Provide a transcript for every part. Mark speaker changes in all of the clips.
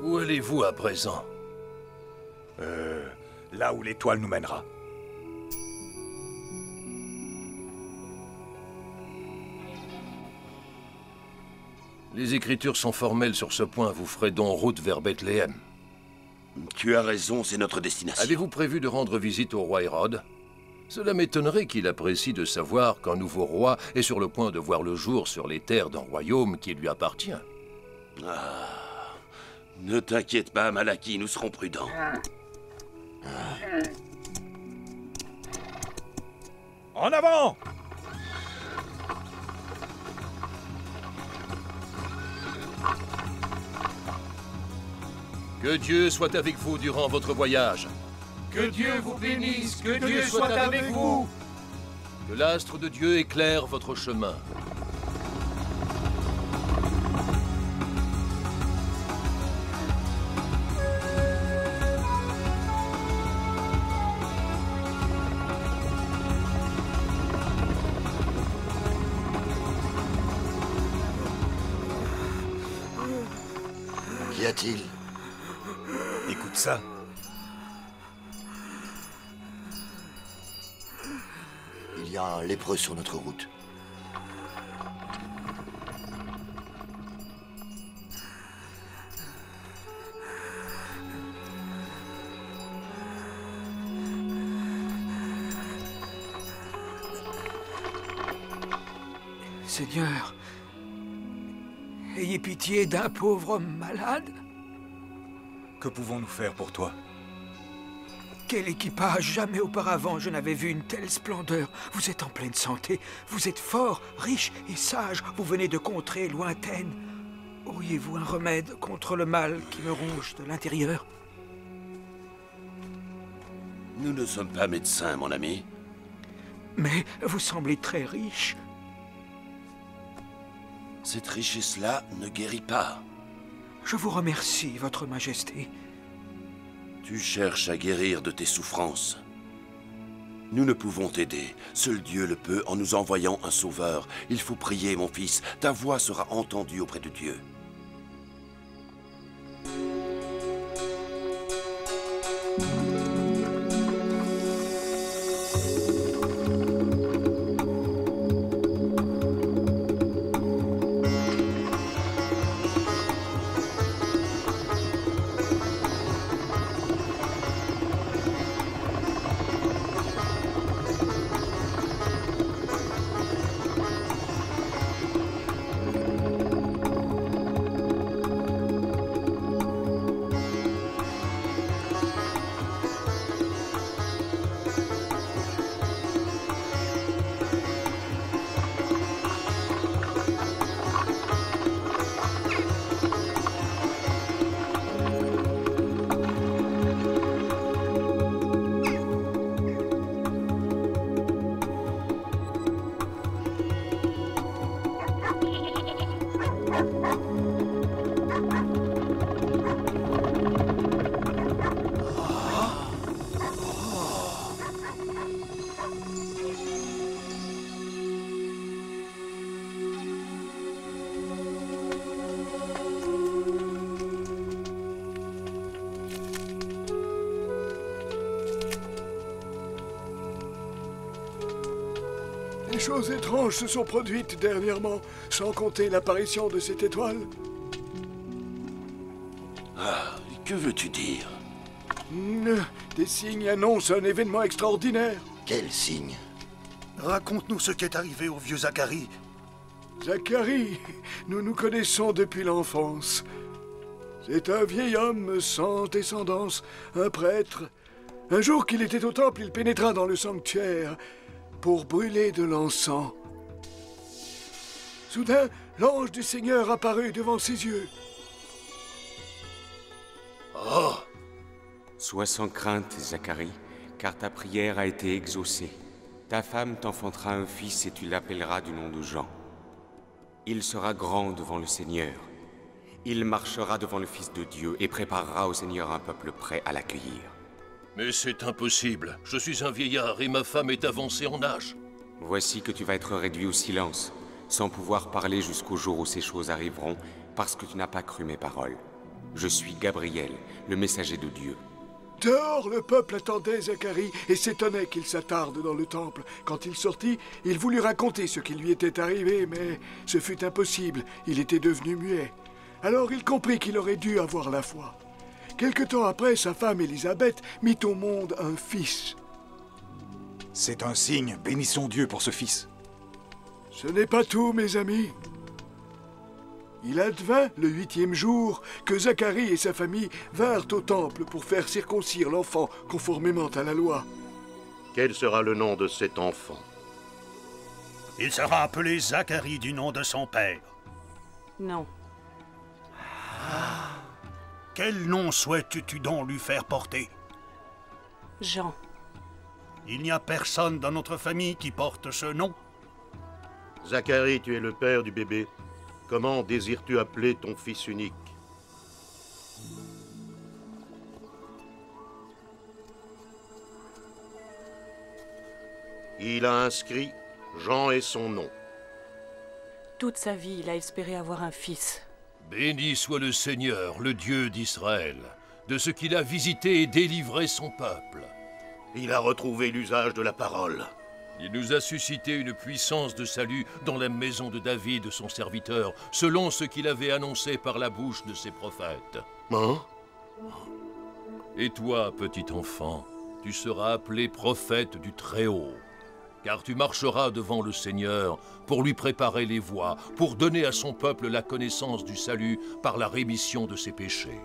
Speaker 1: Où allez-vous à présent?
Speaker 2: Là où l'étoile nous mènera.
Speaker 1: Les écritures sont formelles sur ce point. Vous ferez donc route vers Bethléem.
Speaker 3: Tu as raison, c'est notre destination.
Speaker 1: Avez-vous prévu de rendre visite au roi Hérode? Cela m'étonnerait qu'il apprécie de savoir qu'un nouveau roi est sur le point de voir le jour sur les terres d'un royaume qui lui appartient.
Speaker 3: Ah, ne t'inquiète pas, Malaki, nous serons prudents.
Speaker 2: En avant!
Speaker 1: Que Dieu soit avec vous durant votre voyage.
Speaker 4: Que Dieu vous bénisse, que Dieu soit avec vous.
Speaker 1: Que l'astre de Dieu éclaire votre chemin.
Speaker 5: Qu'y a-t-il?
Speaker 2: Écoute ça.
Speaker 5: Il y a un lépreux sur notre route.
Speaker 4: Seigneur, ayez pitié d'un pauvre homme malade.
Speaker 2: Que pouvons-nous faire pour toi?
Speaker 4: Quel équipage! Jamais auparavant je n'avais vu une telle splendeur. Vous êtes en pleine santé, vous êtes fort, riche et sage. Vous venez de contrées lointaines. Auriez-vous un remède contre le mal qui me ronge de l'intérieur?
Speaker 3: Nous ne sommes pas médecins, mon ami.
Speaker 4: Mais vous semblez très riche.
Speaker 3: Cette richesse-là ne guérit pas.
Speaker 4: Je vous remercie, Votre Majesté.
Speaker 3: Tu cherches à guérir de tes souffrances. Nous ne pouvons t'aider. Seul Dieu le peut en nous envoyant un sauveur. Il faut prier, mon fils. Ta voix sera entendue auprès de Dieu.
Speaker 6: Des choses étranges se sont produites dernièrement, sans compter l'apparition de cette étoile.
Speaker 3: Ah, que veux-tu dire?
Speaker 6: Des signes annoncent un événement extraordinaire.
Speaker 5: Quel signe?
Speaker 7: Raconte-nous ce qui est arrivé au vieux Zacharie.
Speaker 6: Zacharie, nous nous connaissons depuis l'enfance. C'est un vieil homme sans descendance, un prêtre. Un jour qu'il était au temple, il pénétra dans le sanctuaire pour brûler de l'encens. Soudain, l'ange du Seigneur apparut devant ses yeux.
Speaker 1: Oh!
Speaker 8: Sois sans crainte, Zacharie, car ta prière a été exaucée. Ta femme t'enfantera un fils et tu l'appelleras du nom de Jean. Il sera grand devant le Seigneur. Il marchera devant le Fils de Dieu et préparera au Seigneur un peuple prêt à l'accueillir.
Speaker 1: Mais c'est impossible. Je suis un vieillard et ma femme est avancée en âge.
Speaker 8: Voici que tu vas être réduit au silence, sans pouvoir parler jusqu'au jour où ces choses arriveront, parce que tu n'as pas cru mes paroles. Je suis Gabriel, le messager de Dieu.
Speaker 6: Dehors, le peuple attendait Zacharie et s'étonnait qu'il s'attarde dans le temple. Quand il sortit, il voulut raconter ce qui lui était arrivé, mais ce fut impossible, il était devenu muet. Alors il comprit qu'il aurait dû avoir la foi. Quelque temps après, sa femme Élisabeth mit au monde un fils.
Speaker 2: C'est un signe, bénissons Dieu pour ce fils.
Speaker 6: Ce n'est pas tout, mes amis. Il advint le 8e jour que Zacharie et sa famille vinrent au temple pour faire circoncire l'enfant conformément à la loi.
Speaker 9: Quel sera le nom de cet enfant?
Speaker 7: Il sera appelé Zacharie du nom de son père.
Speaker 10: Non.
Speaker 7: Quel nom souhaites-tu donc lui faire porter?
Speaker 10: Jean.
Speaker 7: Il n'y a personne dans notre famille qui porte ce nom.
Speaker 9: Zacharie, tu es le père du bébé. Comment désires-tu appeler ton fils unique? Il a inscrit Jean est son nom.
Speaker 10: Toute sa vie, il a espéré avoir un fils.
Speaker 1: Béni soit le Seigneur, le Dieu d'Israël, de ce qu'il a visité et délivré son peuple.
Speaker 9: Il a retrouvé l'usage de la parole.
Speaker 1: Il nous a suscité une puissance de salut dans la maison de David, son serviteur, selon ce qu'il avait annoncé par la bouche de ses prophètes.
Speaker 9: Hein?
Speaker 1: Et toi, petit enfant, tu seras appelé prophète du Très-Haut, car tu marcheras devant le Seigneur pour lui préparer les voies, pour donner à son peuple la connaissance du salut par la rémission de ses péchés.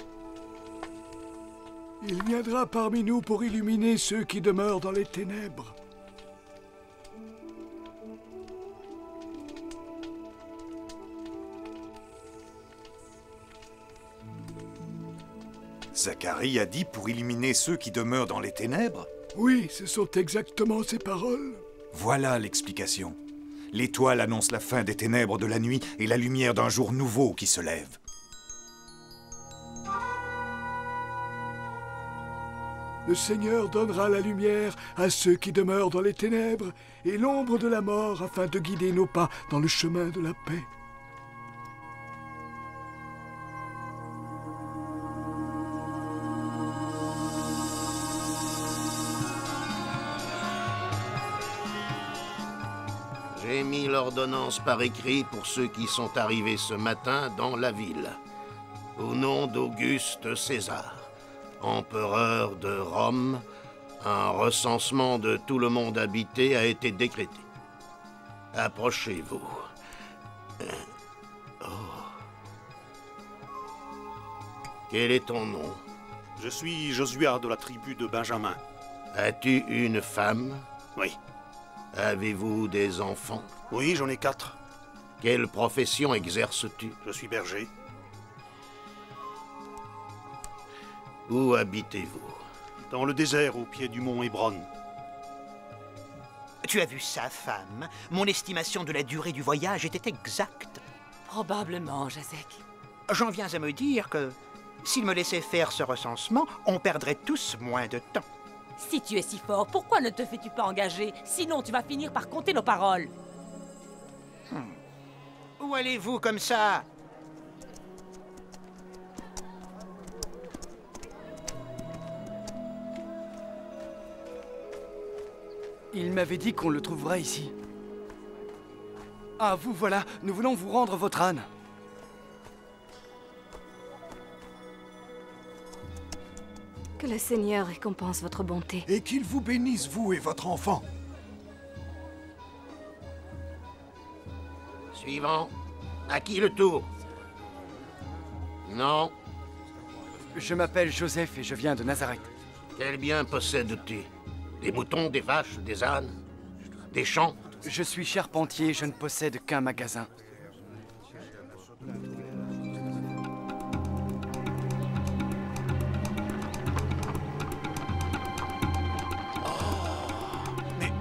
Speaker 6: Il viendra parmi nous pour illuminer ceux qui demeurent dans les ténèbres.
Speaker 2: Zacharie a dit pour illuminer ceux qui demeurent dans les ténèbres?
Speaker 6: Oui, ce sont exactement ces paroles.
Speaker 2: Voilà l'explication. L'étoile annonce la fin des ténèbres de la nuit et la lumière d'un jour nouveau qui se lève.
Speaker 6: Le Seigneur donnera la lumière à ceux qui demeurent dans les ténèbres et l'ombre de la mort afin de guider nos pas dans le chemin de la paix.
Speaker 9: J'ai mis l'ordonnance par écrit pour ceux qui sont arrivés ce matin dans la ville. Au nom d'Auguste César, empereur de Rome, un recensement de tout le monde habité a été décrété. Approchez-vous. Quel est ton nom?
Speaker 7: Je suis Josuard de la tribu de Benjamin.
Speaker 9: As-tu une femme?
Speaker 7: Oui.
Speaker 9: Avez-vous des enfants?
Speaker 7: Oui, j'en ai 4.
Speaker 9: Quelle profession exerces-tu?
Speaker 7: Je suis berger.
Speaker 9: Où habitez-vous?
Speaker 7: Dans le désert, au pied du mont Hébron.
Speaker 11: Tu as vu ça, femme? Mon estimation de la durée du voyage était exacte.
Speaker 10: Probablement, Jacek.
Speaker 11: J'en viens à me dire que, s'il me laissait faire ce recensement, on perdrait tous moins de temps.
Speaker 10: Si tu es si fort, pourquoi ne te fais-tu pas engager? Sinon, tu vas finir par compter nos paroles.
Speaker 11: Où allez-vous comme ça?
Speaker 12: Il m'avait dit qu'on le trouvera ici. Ah, vous voilà, nous voulons vous rendre votre âne.
Speaker 13: Que le Seigneur récompense votre bonté.
Speaker 7: Et qu'il vous bénisse, vous et votre enfant.
Speaker 9: Suivant. À qui le tour? Non.
Speaker 12: Je m'appelle Joseph et je viens de Nazareth.
Speaker 9: Quel bien possèdes-tu? Des moutons, des vaches, des ânes? Des champs?
Speaker 12: Je suis charpentier, je ne possède qu'un magasin.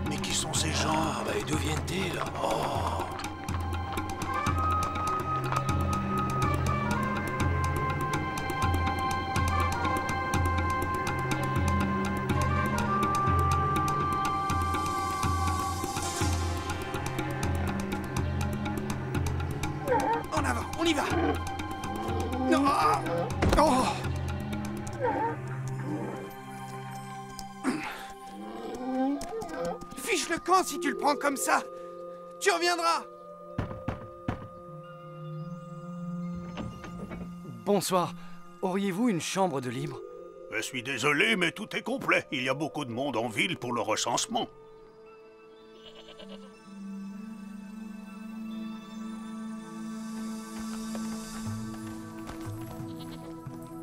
Speaker 7: Mais qui sont ces gens?
Speaker 1: Ah, mais d'où viennent-ils? Oh.
Speaker 7: En avant, on y va!
Speaker 12: Non. Oh. Fiche le camp si tu le prends comme ça. Tu reviendras.
Speaker 14: Bonsoir. Auriez-vous une chambre de libre?
Speaker 7: Je suis désolé, mais tout est complet. Il y a beaucoup de monde en ville pour le recensement.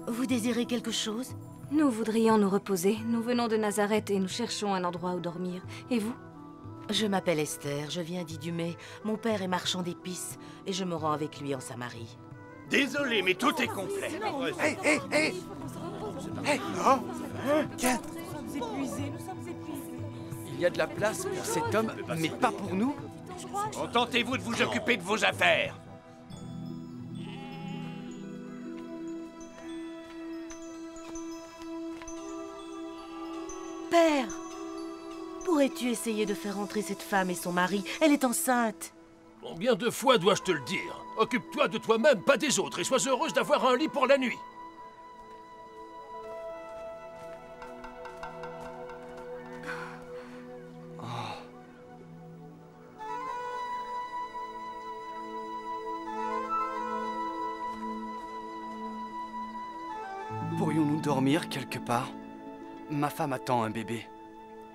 Speaker 10: Vous désirez quelque chose?
Speaker 13: Nous voudrions nous reposer. Nous venons de Nazareth et nous cherchons un endroit où dormir. Et vous?
Speaker 10: Je m'appelle Esther, je viens d'Idumée. Mon père est marchand d'épices et je me rends avec lui en Samarie.
Speaker 12: Désolé, mais tout est complet. Hé, hé, hé! Hé, non! Tiens!
Speaker 14: Il y a de la place pour cet homme, mais pas pour nous?
Speaker 12: Contentez-vous de vous occuper de vos affaires.
Speaker 10: Père! Pourrais-tu essayer de faire entrer cette femme et son mari? Elle est enceinte.
Speaker 1: Combien de fois dois-je te le dire? Occupe-toi de toi-même, pas des autres, et sois heureuse d'avoir un lit pour la nuit.
Speaker 14: Pourrions-nous dormir quelque part? Ma femme attend un bébé.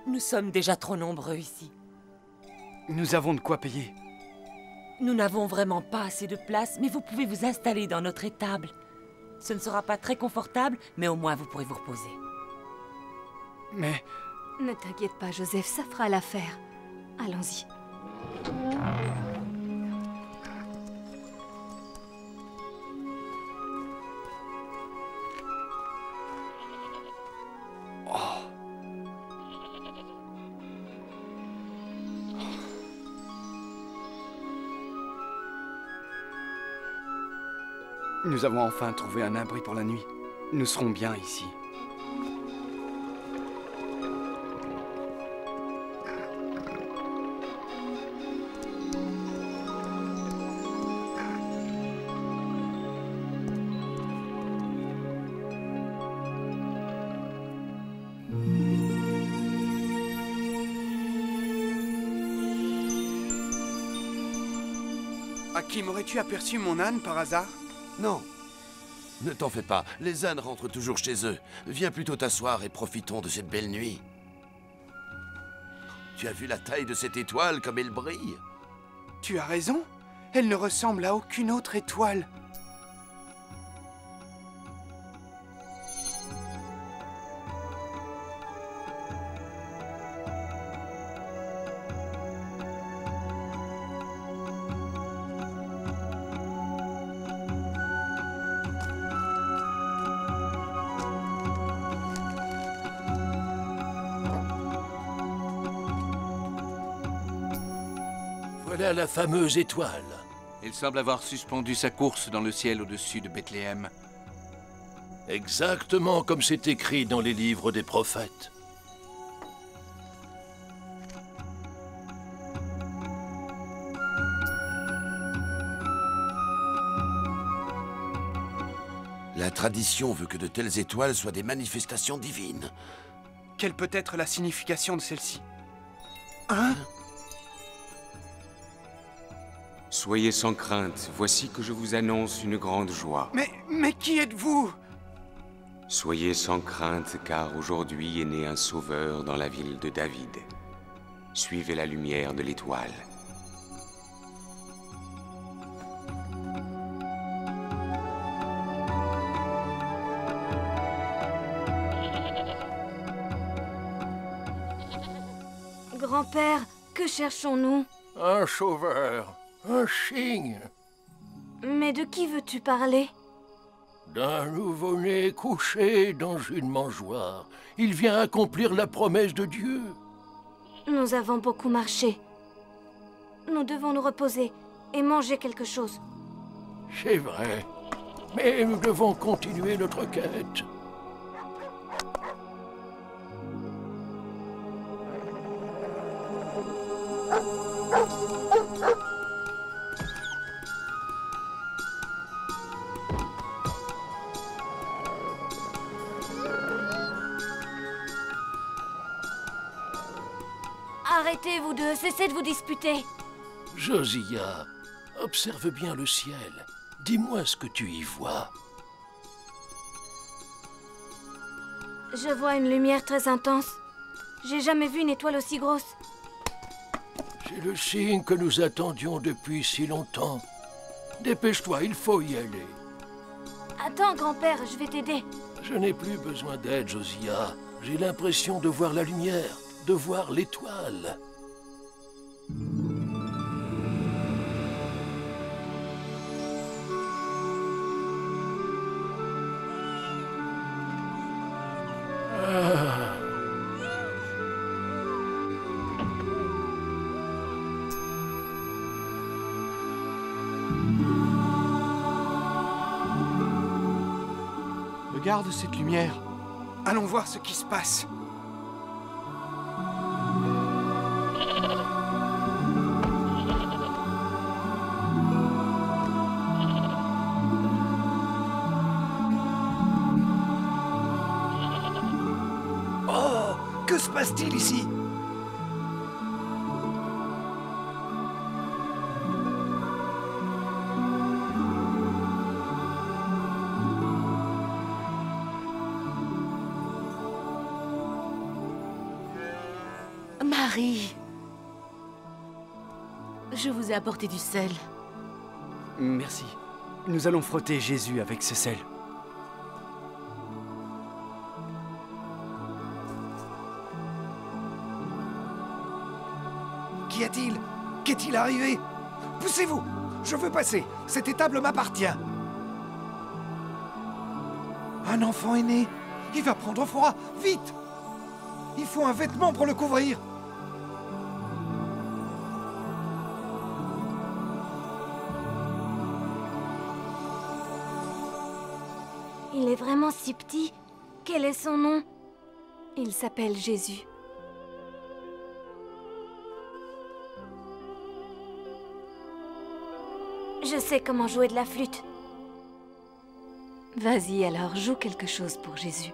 Speaker 10: Nous sommes déjà trop nombreux ici.
Speaker 14: Nous avons de quoi payer.
Speaker 10: Nous n'avons vraiment pas assez de place, mais vous pouvez vous installer dans notre étable. Ce ne sera pas très confortable, mais au moins vous pourrez vous reposer.
Speaker 14: Mais...
Speaker 13: Ne t'inquiète pas, Joseph, ça fera l'affaire. Allons-y.
Speaker 14: Nous avons enfin trouvé un abri pour la nuit. Nous serons bien ici.
Speaker 12: Hakim, aurais-tu aperçu mon âne par hasard?
Speaker 3: Non. Ne t'en fais pas, les ânes rentrent toujours chez eux. Viens plutôt t'asseoir et profitons de cette belle nuit. Tu as vu la taille de cette étoile, comme elle brille?
Speaker 12: Tu as raison. Elle ne ressemble à aucune autre étoile.
Speaker 1: Voilà la fameuse étoile.
Speaker 15: Il semble avoir suspendu sa course dans le ciel au-dessus de Bethléem.
Speaker 1: Exactement comme c'est écrit dans les livres des prophètes.
Speaker 3: La tradition veut que de telles étoiles soient des manifestations divines.
Speaker 12: Quelle peut être la signification de celle-ci? Hein?
Speaker 8: Soyez sans crainte, voici que je vous annonce une grande joie.
Speaker 12: Mais qui êtes-vous?
Speaker 8: Soyez sans crainte, car aujourd'hui est né un sauveur dans la ville de David. Suivez la lumière de l'étoile.
Speaker 13: Grand-père, que cherchons-nous?
Speaker 1: Un sauveur, un cygne.
Speaker 13: Mais de qui veux-tu parler?
Speaker 1: D'un nouveau-né couché dans une mangeoire. Il vient accomplir la promesse de Dieu.
Speaker 13: Nous avons beaucoup marché. Nous devons nous reposer et manger quelque chose.
Speaker 1: C'est vrai. Mais nous devons continuer notre quête.
Speaker 13: Arrêtez, vous deux, cessez de vous disputer.
Speaker 1: Josiah, observe bien le ciel. Dis-moi ce que tu y vois.
Speaker 13: Je vois une lumière très intense. J'ai jamais vu une étoile aussi grosse.
Speaker 1: C'est le signe que nous attendions depuis si longtemps. Dépêche-toi, il faut y aller.
Speaker 13: Attends, grand-père, je vais t'aider.
Speaker 1: Je n'ai plus besoin d'aide, Josiah. J'ai l'impression de voir la lumière, de voir l'étoile.
Speaker 14: Regarde cette lumière.
Speaker 4: Allons voir ce qui se passe.
Speaker 12: Oh, que se passe-t-il ici?
Speaker 10: Marie, je vous ai apporté du sel.
Speaker 14: Merci. Nous allons frotter Jésus avec ce sel.
Speaker 12: Qu'y a-t-il? Qu'est-il arrivé? Poussez-vous! Je veux passer. Cette étable m'appartient. Un enfant est né. Il va prendre froid. Vite! Il faut un vêtement pour le couvrir.
Speaker 13: Il est vraiment si petit. Quel est son nom? Il s'appelle Jésus. Je sais comment jouer de la flûte. Vas-y alors, joue quelque chose pour Jésus.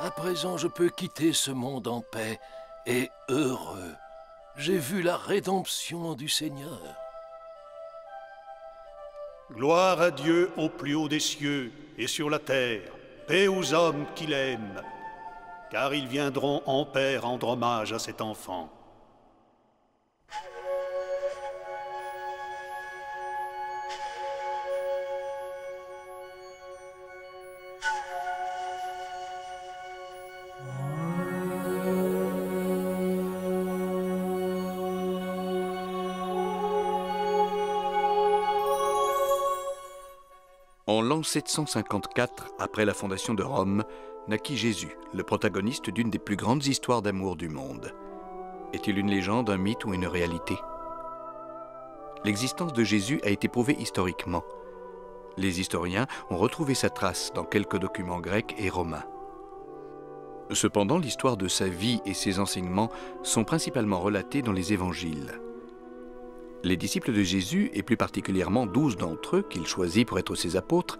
Speaker 1: À présent, je peux quitter ce monde en paix et heureux. J'ai vu la rédemption du Seigneur.
Speaker 7: Gloire à Dieu au plus haut des cieux et sur la terre, paix aux hommes qu'il aime, car ils viendront en paix rendre hommage à cet enfant.
Speaker 16: En l'an 754, après la fondation de Rome, naquit Jésus, le protagoniste d'une des plus grandes histoires d'amour du monde. Est-il une légende, un mythe ou une réalité? L'existence de Jésus a été prouvée historiquement. Les historiens ont retrouvé sa trace dans quelques documents grecs et romains. Cependant, l'histoire de sa vie et ses enseignements sont principalement relatés dans les évangiles. Les disciples de Jésus, et plus particulièrement 12 d'entre eux qu'il choisit pour être ses apôtres,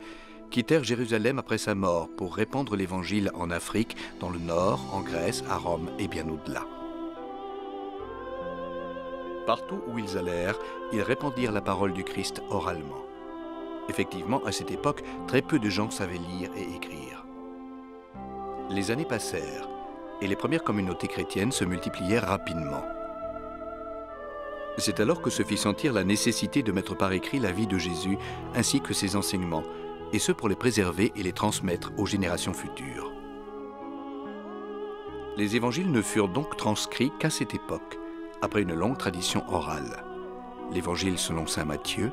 Speaker 16: quittèrent Jérusalem après sa mort pour répandre l'évangile en Afrique, dans le Nord, en Grèce, à Rome et bien au-delà. Partout où ils allèrent, ils répandirent la parole du Christ oralement. Effectivement, à cette époque, très peu de gens savaient lire et écrire. Les années passèrent, et les premières communautés chrétiennes se multiplièrent rapidement. C'est alors que se fit sentir la nécessité de mettre par écrit la vie de Jésus ainsi que ses enseignements, et ce pour les préserver et les transmettre aux générations futures. Les évangiles ne furent donc transcrits qu'à cette époque, après une longue tradition orale. L'évangile selon saint Matthieu,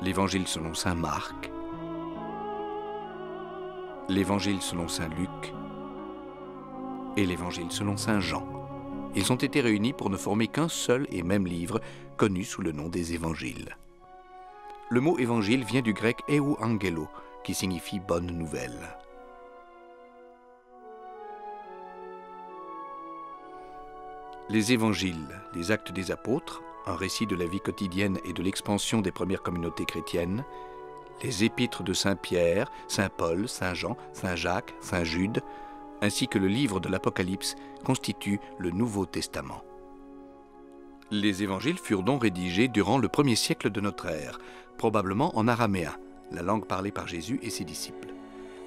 Speaker 16: l'évangile selon saint Marc, l'évangile selon saint Luc et l'évangile selon saint Jean. Ils ont été réunis pour ne former qu'un seul et même livre, connu sous le nom des évangiles. Le mot évangile vient du grec euangelo, qui signifie bonne nouvelle. Les évangiles, les actes des apôtres, un récit de la vie quotidienne et de l'expansion des premières communautés chrétiennes, les épîtres de Saint Pierre, Saint Paul, Saint Jean, Saint Jacques, Saint Jude, ainsi que le livre de l'Apocalypse constituent le Nouveau Testament. Les évangiles furent donc rédigés durant le 1er siècle de notre ère, probablement en araméen, la langue parlée par Jésus et ses disciples.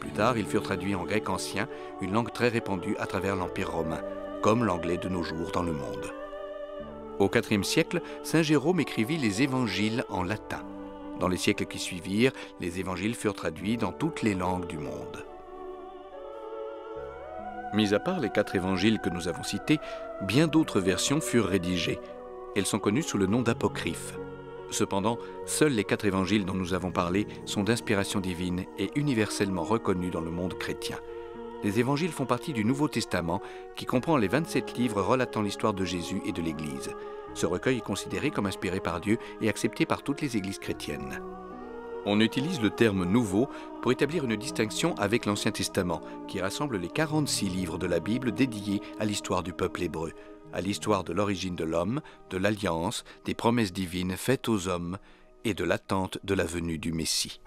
Speaker 16: Plus tard, ils furent traduits en grec ancien, une langue très répandue à travers l'Empire romain, comme l'anglais de nos jours dans le monde. Au IVe siècle, Saint Jérôme écrivit les évangiles en latin. Dans les siècles qui suivirent, les évangiles furent traduits dans toutes les langues du monde. Mis à part les 4 évangiles que nous avons cités, bien d'autres versions furent rédigées. Elles sont connues sous le nom d'apocryphes. Cependant, seuls les 4 évangiles dont nous avons parlé sont d'inspiration divine et universellement reconnus dans le monde chrétien. Les évangiles font partie du Nouveau Testament qui comprend les 27 livres relatant l'histoire de Jésus et de l'Église. Ce recueil est considéré comme inspiré par Dieu et accepté par toutes les églises chrétiennes. On utilise le terme « nouveau » pour établir une distinction avec l'Ancien Testament, qui rassemble les 46 livres de la Bible dédiés à l'histoire du peuple hébreu, à l'histoire de l'origine de l'homme, de l'alliance, des promesses divines faites aux hommes et de l'attente de la venue du Messie.